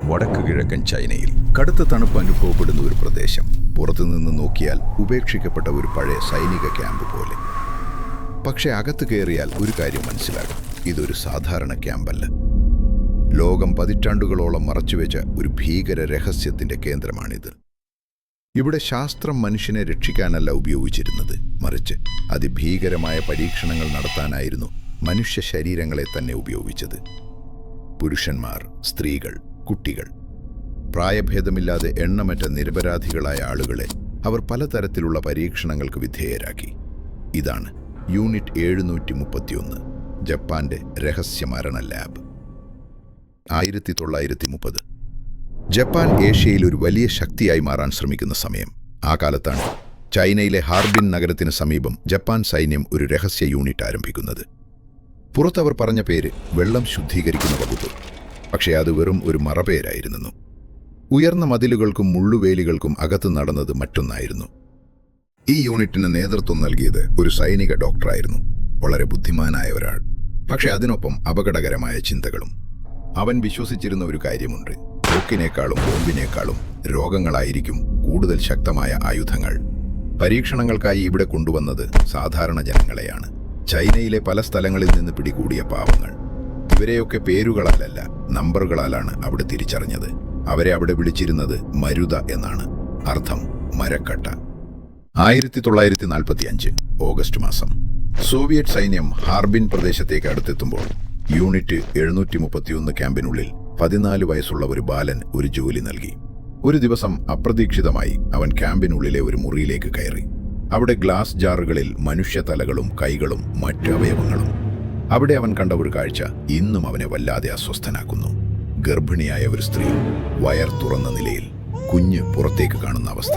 വടക്ക് കിഴക്കൻ ചൈനയിൽ കടുത്ത തണുപ്പ് അനുഭവപ്പെടുന്ന ഒരു പ്രദേശം. പുറത്തുനിന്ന് നോക്കിയാൽ ഉപേക്ഷിക്കപ്പെട്ട ഒരു പഴയ സൈനിക ക്യാമ്പ് പോലെ. പക്ഷെ അകത്ത് കയറിയാൽ ഒരു കാര്യം മനസ്സിലാകും: ഇതൊരു സാധാരണ ക്യാമ്പല്ല. ലോകം പതിറ്റാണ്ടുകളോളം മറച്ചുവെച്ച ഒരു ഭീകര രഹസ്യത്തിന്റെ കേന്ദ്രമാണിത്. ഇവിടെ ശാസ്ത്രം മനുഷ്യനെ രക്ഷിക്കാനല്ല ഉപയോഗിച്ചിരുന്നത്, മറിച്ച് അതിഭീകരമായ പരീക്ഷണങ്ങൾ നടത്താനായിരുന്നു മനുഷ്യ ശരീരങ്ങളെ തന്നെ ഉപയോഗിച്ചത്. പുരുഷന്മാർ, സ്ത്രീകൾ, കുട്ടികൾ, പ്രായഭേദമില്ലാതെ എണ്ണമറ്റ നിരപരാധികളായ ആളുകളെ അവർ പലതരത്തിലുള്ള പരീക്ഷണങ്ങൾക്ക് വിധേയരാക്കി. ഇതാണ് യൂണിറ്റ് 731, ജപ്പാന്റെ രഹസ്യമരണ ലാബ്. 1930. ജപ്പാൻ ഏഷ്യയിൽ ഒരു വലിയ ശക്തിയായി മാറാൻ ശ്രമിക്കുന്ന സമയം. ആ കാലത്താണ് ചൈനയിലെ ഹാർബിൻ നഗരത്തിന് സമീപം ജപ്പാൻ സൈന്യം ഒരു രഹസ്യ യൂണിറ്റ് ആരംഭിക്കുന്നത്. പുറത്തവർ പറഞ്ഞ പേര് വെള്ളം ശുദ്ധീകരിക്കുന്ന വകുപ്പ്. പക്ഷേ അത് വെറും ഒരു മറപേരായിരുന്നു. ഉയർന്ന മതിലുകൾക്കും മുള്ളുവേലികൾക്കും അകത്ത് നടന്നത് മറ്റൊന്നായിരുന്നു. ഈ യൂണിറ്റിന് നേതൃത്വം നൽകിയത് ഒരു സൈനിക ഡോക്ടറായിരുന്നു, വളരെ ബുദ്ധിമാനായ ഒരാൾ. പക്ഷെ അതിനൊപ്പം അപകടകരമായ ചിന്തകളും. അവൻ വിശ്വസിച്ചിരുന്ന ഒരു കാര്യമുണ്ട്: തോക്കിനേക്കാളും ബോംബിനേക്കാളും രോഗങ്ങളായിരിക്കും കൂടുതൽ ശക്തമായ ആയുധങ്ങൾ. പരീക്ഷണങ്ങൾക്കായി ഇവിടെ കൊണ്ടുവന്നത് സാധാരണ ജനങ്ങളെയാണ്. ചൈനയിലെ പല സ്ഥലങ്ങളിൽ നിന്ന് പിടികൂടിയ പാവങ്ങൾ. ഇവരെയൊക്കെ പേരുകളാലല്ല, നമ്പറുകളാലാണ് അവിടെ തിരിച്ചറിഞ്ഞത്. അവരെ അവിടെ വിളിച്ചിരുന്നത് മരുത എന്നാണ്, അർത്ഥം മരക്കട്ട. 1945 ഓഗസ്റ്റ് മാസം സോവിയറ്റ് സൈന്യം ഹാർബിൻ പ്രദേശത്തേക്ക് അടുത്തെത്തുമ്പോൾ യൂണിറ്റ് 731 ക്യാമ്പിനുള്ളിൽ 14 വയസ്സുള്ള ഒരു ബാലൻ ഒരു ജോലി നൽകി. ഒരു ദിവസം അപ്രതീക്ഷിതമായി അവൻ ക്യാമ്പിനുള്ളിലെ ഒരു മുറിയിലേക്ക് കയറി. അവിടെ ഗ്ലാസ് ജാറുകളിൽ മനുഷ്യതലകളും കൈകളും മറ്റ് അവയവങ്ങളും. അവിടെ അവൻ കണ്ട ഒരു കാഴ്ച ഇന്നും അവനെ വല്ലാതെ അസ്വസ്ഥനാക്കുന്നു. ഗർഭിണിയായ ഒരു സ്ത്രീ, വയർ തുറന്ന നിലയിൽ, കുഞ്ഞ് പുറത്തേക്ക് കാണുന്ന അവസ്ഥ.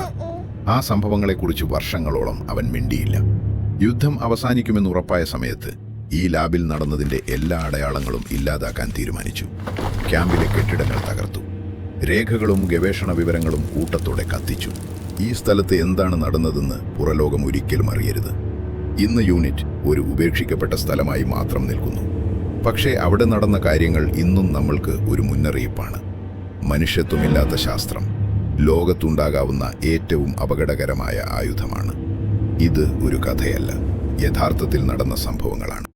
ആ സംഭവങ്ങളെക്കുറിച്ച് വർഷങ്ങളോളം അവൻ മിണ്ടിയില്ല. യുദ്ധം അവസാനിക്കുമെന്ന് ഉറപ്പായ സമയത്ത് ഈ ലാബിൽ നടന്നതിന്റെ എല്ലാ അടയാളങ്ങളും ഇല്ലാതാക്കാൻ തീരുമാനിച്ചു. ക്യാമ്പിലെ കെട്ടിടങ്ങൾ തകർത്തു. രേഖകളും ഗവേഷണ വിവരങ്ങളും കൂട്ടത്തോടെ കത്തിച്ചു. ഈ സ്ഥലത്ത് എന്താണ് നടന്നതെന്ന് പുറലോകം ഒരിക്കലും അറിയരുത്. ഇന്ന് യൂണിറ്റ് ഒരു ഉപേക്ഷിക്കപ്പെട്ട സ്ഥലമായി മാത്രം നിൽക്കുന്നു. പക്ഷേ അവിടെ നടന്ന കാര്യങ്ങൾ ഇന്നും നമ്മൾക്ക് ഒരു മുന്നറിയിപ്പാണ്. മനുഷ്യത്വമില്ലാത്ത ശാസ്ത്രം ലോകത്തുണ്ടാകാവുന്ന ഏറ്റവും അപകടകരമായ ആയുധമാണ്. ഇത് ഒരു കഥയല്ല, യഥാർത്ഥത്തിൽ നടന്ന സംഭവങ്ങളാണ്.